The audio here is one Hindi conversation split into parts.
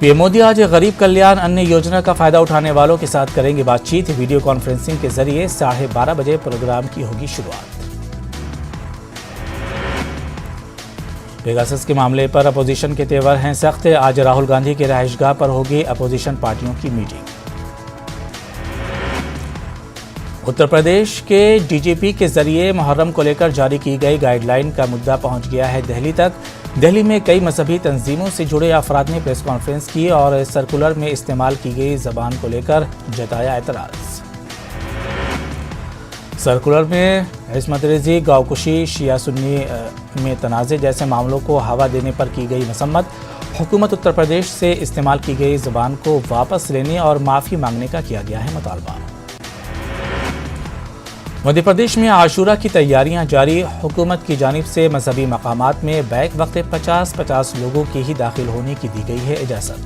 पीएम मोदी आज गरीब कल्याण अन्न योजना का फायदा उठाने वालों के साथ करेंगे बातचीत। वीडियो कॉन्फ्रेंसिंग के जरिए 12:30 बजे प्रोग्राम की होगी शुरुआत। पेगासस के मामले पर अपोजिशन के तेवर हैं सख्त। आज राहुल गांधी के रहायशगाह पर होगी अपोजिशन पार्टियों की मीटिंग। उत्तर प्रदेश के डीजीपी के जरिए मुहर्रम को लेकर जारी की गई गाइडलाइन का मुद्दा पहुंच गया है दिल्ली तक। दिल्ली में कई मजहबी तंजीमों से जुड़े अफराद ने प्रेस कॉन्फ्रेंस की और सर्कुलर में इस्तेमाल की गई जबान को लेकर जताया एतराज। सर्कुलर में इस्मत रेजी, गाँवकुशी, शिया सुन्नी में तनाज़े जैसे मामलों को हवा देने पर की गई मसम्मत। हुकूमत उत्तर प्रदेश से इस्तेमाल की गई जबान को वापस लेने और माफ़ी मांगने का किया गया है मुतालबा। मध्य प्रदेश में आशूरा की तैयारियां जारी। हुकूमत की जानिब से मजहबी मकामात में बैक वक्त 50-50 लोगों के ही दाखिल होने की दी गई है इजाज़त।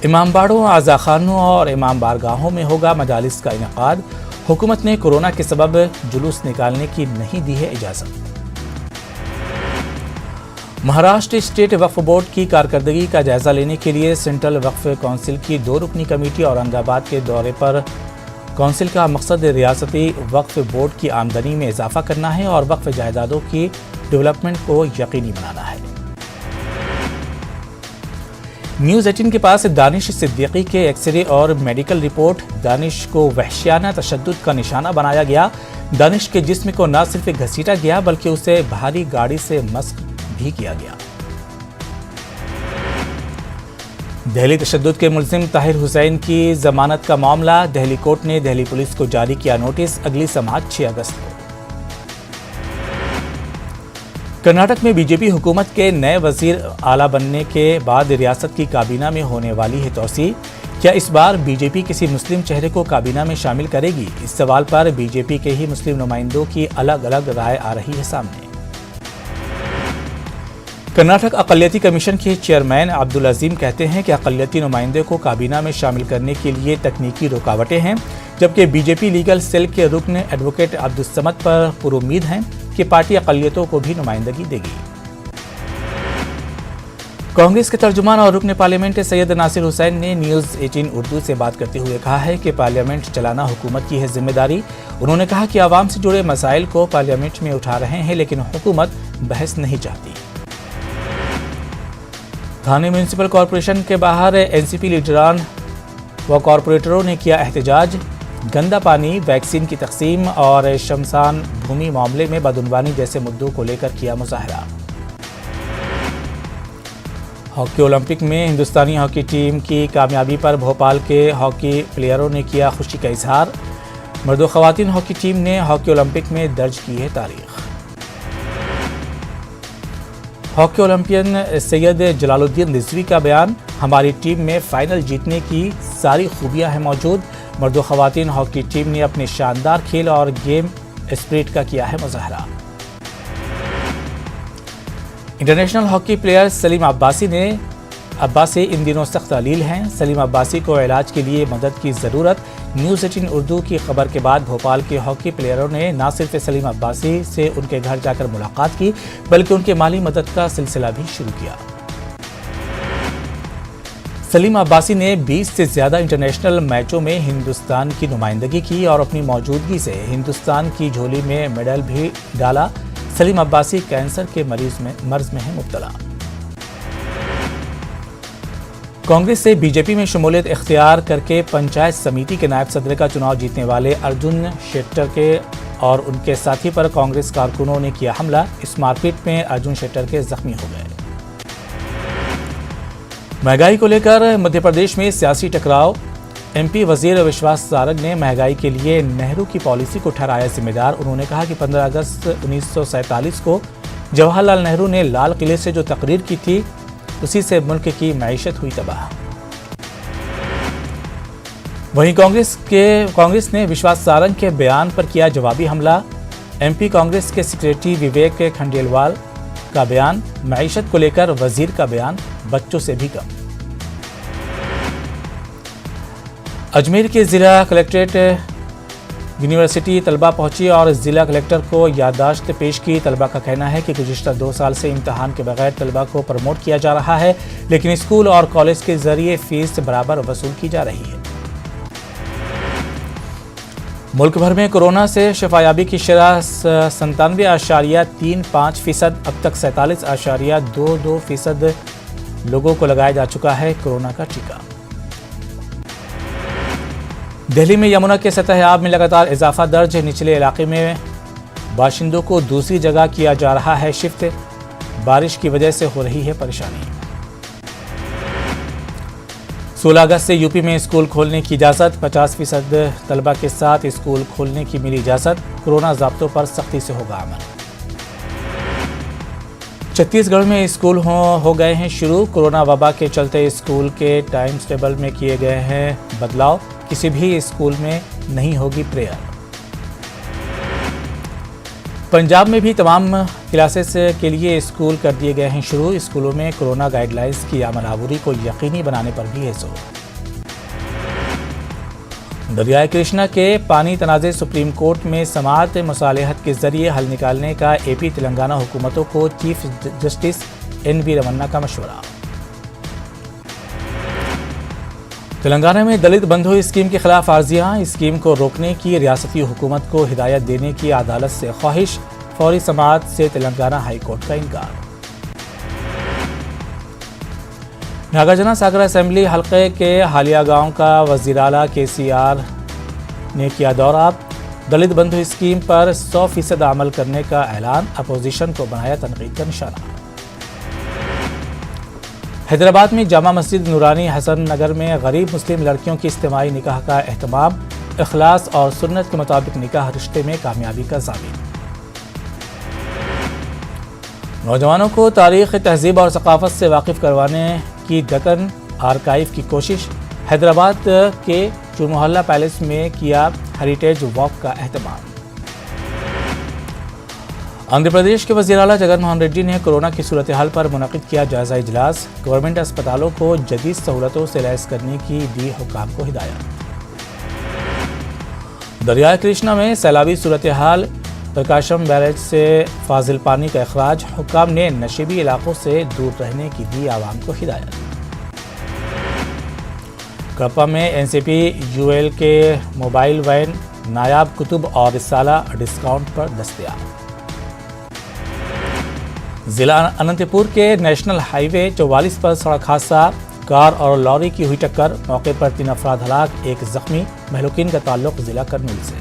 इमामबाड़ों, आज़ाखानों और इमाम बारगाहों में होगा मजालिस का इनेकाद। हुकूमत ने कोरोना के सबब जुलूस निकालने की नहीं दी है इजाज़त। महाराष्ट्र स्टेट वक्फ बोर्ड की कारकर्दगी का जायजा लेने के लिए सेंट्रल वक्फ काउंसिल की 2 रुकनी कमेटी औरंगाबाद के दौरे पर। काउंसिल का मकसद रियासती वक्फ बोर्ड की आमदनी में इजाफा करना है और वक्फ जायदादों की डेवलपमेंट को यकीनी बनाना है। न्यूज़ 18 के पास दानिश सिद्दीकी के एक्सरे और मेडिकल रिपोर्ट। दानिश को वहशियाना तशद्दुद का निशाना बनाया गया। दानिश के जिस्म को न सिर्फ घसीटा गया बल्कि उसे भारी गाड़ी से मस्क भी किया गया। दिल्ली तशद्दुद के मुल्जिम ताहिर हुसैन की जमानत का मामला। दिल्ली कोर्ट ने दिल्ली पुलिस को जारी किया नोटिस। अगली समाअत 6 अगस्त को। कर्नाटक में बीजेपी हुकूमत के नए वजीर आला बनने के बाद रियासत की काबीना में होने वाली है तोसी। क्या इस बार बीजेपी किसी मुस्लिम चेहरे को काबीना में शामिल करेगी? इस सवाल पर बीजेपी के ही मुस्लिम नुमाइंदों की अलग अलग राय आ रही है सामने। कर्नाटक अक़लियती कमीशन के चेयरमैन अब्दुल अजीम कहते हैं कि अक़लियती नुमाइंदे को काबीना में शामिल करने के लिए तकनीकी रुकावटें हैं, जबकि बीजेपी लीगल सेल के रुकन एडवोकेट अब्दुल समद पर पुरुमीद हैं कि पार्टी अक़लियतों को भी नुमाइंदगी देगी। कांग्रेस के तर्जुमान और रुकन पार्लियामेंट सैयद नासिर हुसैन ने न्यूज़ 18 उर्दू से बात करते हुए कहा है कि पार्लियामेंट चलाना हुकूमत की है जिम्मेदारी। उन्होंने कहा कि आवाम से जुड़े मसाइल को पार्लियामेंट में उठा रहे हैं, लेकिन हुकूमत बहस नहीं चाहती। थाने म्यूनसिपल कॉरपोरेशन के बाहर एनसीपी लीडरान व कॉरपोरेटरों ने किया एहतजाज। गंदा पानी, वैक्सीन की तकसीम और शमशान भूमि मामले में बदउनवानी जैसे मुद्दों को लेकर किया मुजाहरा। हॉकी ओलंपिक में हिंदुस्तानी हॉकी टीम की कामयाबी पर भोपाल के हॉकी प्लेयरों ने किया खुशी का इजहार। मर्द व ख़वातीन हॉकी टीम ने हॉकी ओलंपिक में दर्ज की है तारीख। हॉकी ओलंपियन सैयद जलालुद्दीन रिजवी का बयान। हमारी टीम में फाइनल जीतने की सारी खूबियां हैं मौजूद। मर्द व ख़वातीन हॉकी टीम ने अपने शानदार खेल और गेम स्पिरिट का किया है मुजाहरा। International hockey player Salim Abbasi इन दिनों सख्त अलील हैं। सलीम अब्बासी को इलाज के लिए मदद की ज़रूरत। न्यूज़ 18 उर्दू की खबर के बाद भोपाल के हॉकी प्लेयरों ने न सिर्फ सलीम अब्बासी से उनके घर जाकर मुलाकात की बल्कि उनके माली मदद का सिलसिला भी शुरू किया। सलीम अब्बासी ने 20 से ज़्यादा इंटरनेशनल मैचों में हिंदुस्तान की नुमाइंदगी की और अपनी मौजूदगी से हिंदुस्तान की झोली में मेडल भी डाला। सलीम अब्बासी कैंसर के मर्ज में है मुब्तला। कांग्रेस से बीजेपी में शमूलियत इख्तियार करके पंचायत समिति के नायब सदर का चुनाव जीतने वाले अर्जुन शेट्टर के और उनके साथी पर कांग्रेस कारकुनों ने किया हमला। इस मारपीट में अर्जुन शेट्टर के जख्मी हो गए। महंगाई को लेकर मध्य प्रदेश में सियासी टकराव। एमपी वजीर विश्वास सारंग ने महंगाई के लिए नेहरू की पॉलिसी को ठहराया जिम्मेदार। उन्होंने कहा कि 15 अगस्त 1947 को जवाहरलाल नेहरू ने लाल किले से जो तकरीर की थी उसी से मुल्क की मैशत हुई तबाह। वहीं कांग्रेस ने विश्वास सारंग के बयान पर किया जवाबी हमला। एमपी कांग्रेस के सेक्रेटरी विवेक खंडेलवाल का बयान। मैशत को लेकर वजीर का बयान बच्चों से भी कम। अजमेर के जिला कलेक्ट्रेट यूनिवर्सिटी तलबा पहुंची और जिला कलेक्टर को याददाश्त पेश की। तलबा का कहना है कि गुज़िश्ता 2 साल से इम्तहान के बगैर तलबा को प्रमोट किया जा रहा है, लेकिन स्कूल और कॉलेज के जरिए फीस बराबर वसूल की जा रही है। मुल्क भर में कोरोना से शफायाबी की शरह 97.35%, अब तक 47.22% लोगों को लगाया जा चुका है कोरोना का टीका। दिल्ली में यमुना के सतह आब में लगातार इजाफा दर्ज, निचले इलाके में बाशिंदों को दूसरी जगह किया जा रहा है शिफ्ट, बारिश की वजह से हो रही है परेशानी। 16 अगस्त से यूपी में स्कूल खोलने की इजाज़त, 50% तलबा के साथ स्कूल खोलने की मिली इजाज़त, कोरोना ज़ाब्तों पर सख्ती से होगा अमल। छत्तीसगढ़ में स्कूल हो गए हैं शुरू, कोरोना वबा के चलते स्कूल के टाइम टेबल में किए गए हैं बदलाव, किसी भी स्कूल में नहीं होगी प्रेयर। पंजाब में भी तमाम क्लासेस के लिए स्कूल कर दिए गए हैं शुरू, स्कूलों में कोरोना गाइडलाइंस की अमलावरी को यकीनी बनाने पर भी है जोर। दरियाए कृष्णा के पानी तनाज़े सुप्रीम कोर्ट में समाअत मुसालहत के जरिए हल निकालने का एपी तेलंगाना हुकूमतों को चीफ जस्टिस NV रमन्ना का मशवरा। तेलंगाना में दलित बंधु स्कीम के खिलाफ आर्जियां, स्कीम को रोकने की रियासती हुकूमत को हिदायत देने की अदालत से ख्वाहिश, फौरी समाअत से तेलंगाना हाई कोर्ट का इनकार। नागार्जुना सागर असेंबली हल्के के हालिया गांव का वज़ीर आला KCR ने किया दौरा, दलित बंधु स्कीम पर 100% अमल करने का ऐलान, अपोजिशन को बनाया तनकीद का निशाना। हैदराबाद में जामा मस्जिद नूरानी हसन नगर में गरीब मुस्लिम लड़कियों की इज्तिमाई निकाह का एहतमाम, इखलास और सुन्नत के मुताबिक निकाह रिश्ते में कामयाबी का ज़ामिन। नौजवानों को तारीख़, तहजीब और सकाफत से वाकिफ़ करवाने की दक्कन आर्काइव की कोशिश, हैदराबाद के चुरमोहल्ला पैलेस में किया हेरिटेज वॉक का एहतमाम। आंध्र प्रदेश के वज़ीर आला जगनमोहन रेड्डी ने कोरोना की सूरत हाल पर मुनक़िद किया जायज़ा इजलास, गवर्नमेंट अस्पतालों को जदीद सहूलतों से लैस करने की दी हुक्काम को हिदायत। दरियाए कृष्णा में सैलाबी सूरत हाल, प्रकाशम बैरेज से फाजिल पानी का अखराज, हुक्काम ने नशीबी इलाकों से दूर रहने की दी आवाम को हिदायत। कपा में NCP UL के मोबाइल वैन नायाब कुतुब और रिसाला डिस्काउंट पर दस्तयाब। जिला अनंतपुर के नेशनल हाईवे 44 पर सड़क हादसा, कार और लॉरी की हुई टक्कर, मौके पर 3 अफराद हलाक, 1 जख्मी, महलूकीन का ताल्लुक जिला कर्नूल से।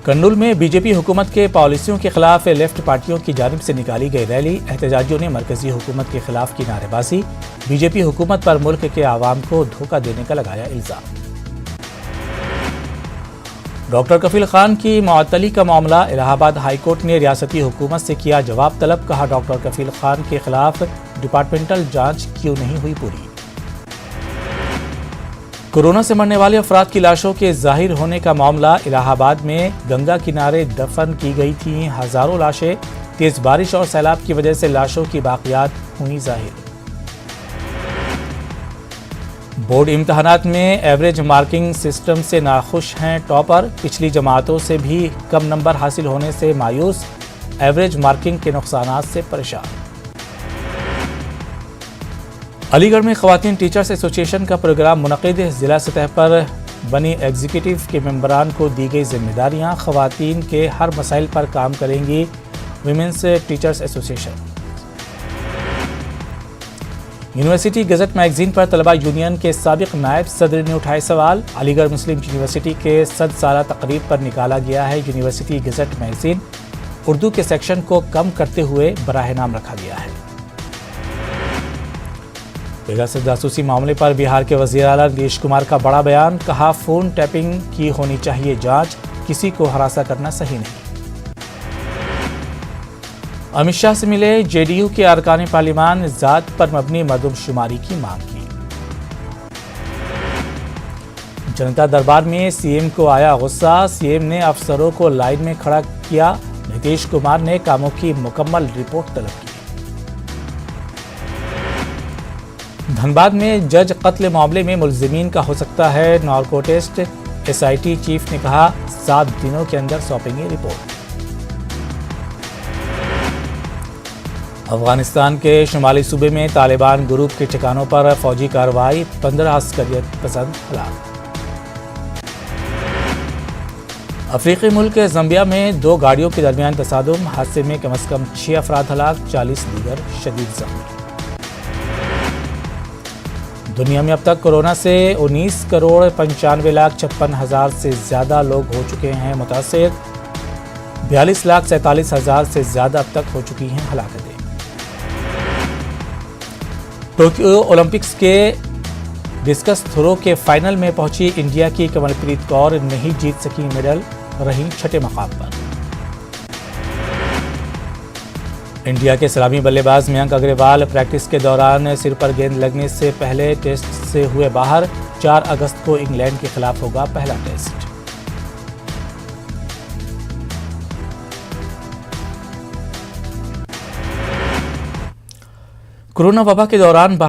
कर्नूल में बीजेपी हुकूमत के पॉलिसियों के खिलाफ लेफ्ट पार्टियों की जानिब से निकाली गई रैली, एहतजाजियों ने मरकजी हुकूमत के खिलाफ की नारेबाजी, बीजेपी हुकूमत पर मुल्क के आवाम को धोखा देने का लगाया इल्जाम। डॉक्टर कफील खान की मुअत्तली का मामला, इलाहाबाद हाई कोर्ट ने रियासती हुकूमत से किया जवाब तलब, कहा डॉक्टर कफील खान के खिलाफ डिपार्टमेंटल जांच क्यों नहीं हुई पूरी। कोरोना से मरने वाले अफराद की लाशों के जाहिर होने का मामला, इलाहाबाद में गंगा किनारे दफन की गई थी हजारों लाशें, तेज बारिश और सैलाब की वजह से लाशों की बाकियात हुई जाहिर। बोर्ड इम्तहानात में एवरेज मार्किंग सिस्टम से नाखुश हैं टॉपर, पिछली जमातों से भी कम नंबर हासिल होने से मायूस, एवरेज मार्किंग के नुकसानात से परेशान। अलीगढ़ में ख़वातीन टीचर्स एसोसिएशन का प्रोग्राम मुनक़िद, ज़िला सतह पर बनी एग्जीक्यूटिव के मेंबरान को दी गई जिम्मेदारियां, ख़वातीन के हर मसाइल पर काम करेंगी women's teachers association. University gazette magazine पर तलबा यूनियन के साबिक़ नायब सदर ने उठाए सवाल, अलीगढ़ मुस्लिम यूनिवर्सिटी के 100 साला तकरीब पर निकाला गया है यूनिवर्सिटी गज़ट मैगजीन, उर्दू के सेक्शन को कम करते हुए बराह नाम रखा गया है। पेगासस जासूसी मामले पर बिहार के वज़ीर आला नीतीश कुमार का बड़ा बयान, कहा फोन टैपिंग की होनी चाहिए जांच, किसी को हरासा करना सही नहीं। अमित शाह से मिले JDU के अरकान पार्लिमान, जात पर मबनी मरदमशुमारी की मांग की। जनता दरबार में CM को आया गुस्सा, CM ने अफसरों को लाइन में खड़ा किया, नीतीश कुमार ने कामों की मुकम्मल रिपोर्ट तलब की। धनबाद में जज कत्ल मामले में मुलजिमीन का हो सकता है नार्को टेस्ट, SIT चीफ ने कहा 7 दिनों के अंदर सौंपेंगे रिपोर्ट। अफगानिस्तान के शुमाली सूबे में तालिबान ग्रुप के ठिकानों पर फौजी कार्रवाई, 15 अस्करियत पसंद हलाक। अफ्रीकी मुल्क ज़म्बिया में 2 गाड़ियों के दरमियान तसादुम, हादसे में कम से कम 6 अफराद हलाक, 40 दीगर शदीद जख्मी। दुनिया में अब तक कोरोना से 19,95,56,000 से ज्यादा लोग हो चुके हैं मुतासिर, 42,47,000 से ज्यादा अब तक हो चुकी हैं हलाकतें। टोक्यो ओलंपिक्स के डिस्कस थ्रो के फाइनल में पहुंची इंडिया की कमलप्रीत कौर नहीं जीत सकी मेडल, रही 6ठे मकाम पर। इंडिया के सलामी बल्लेबाज मयंक अग्रवाल प्रैक्टिस के दौरान सिर पर गेंद लगने से पहले टेस्ट से हुए बाहर, 4 अगस्त को इंग्लैंड के खिलाफ होगा पहला टेस्ट। कोरोना वबा के दौरान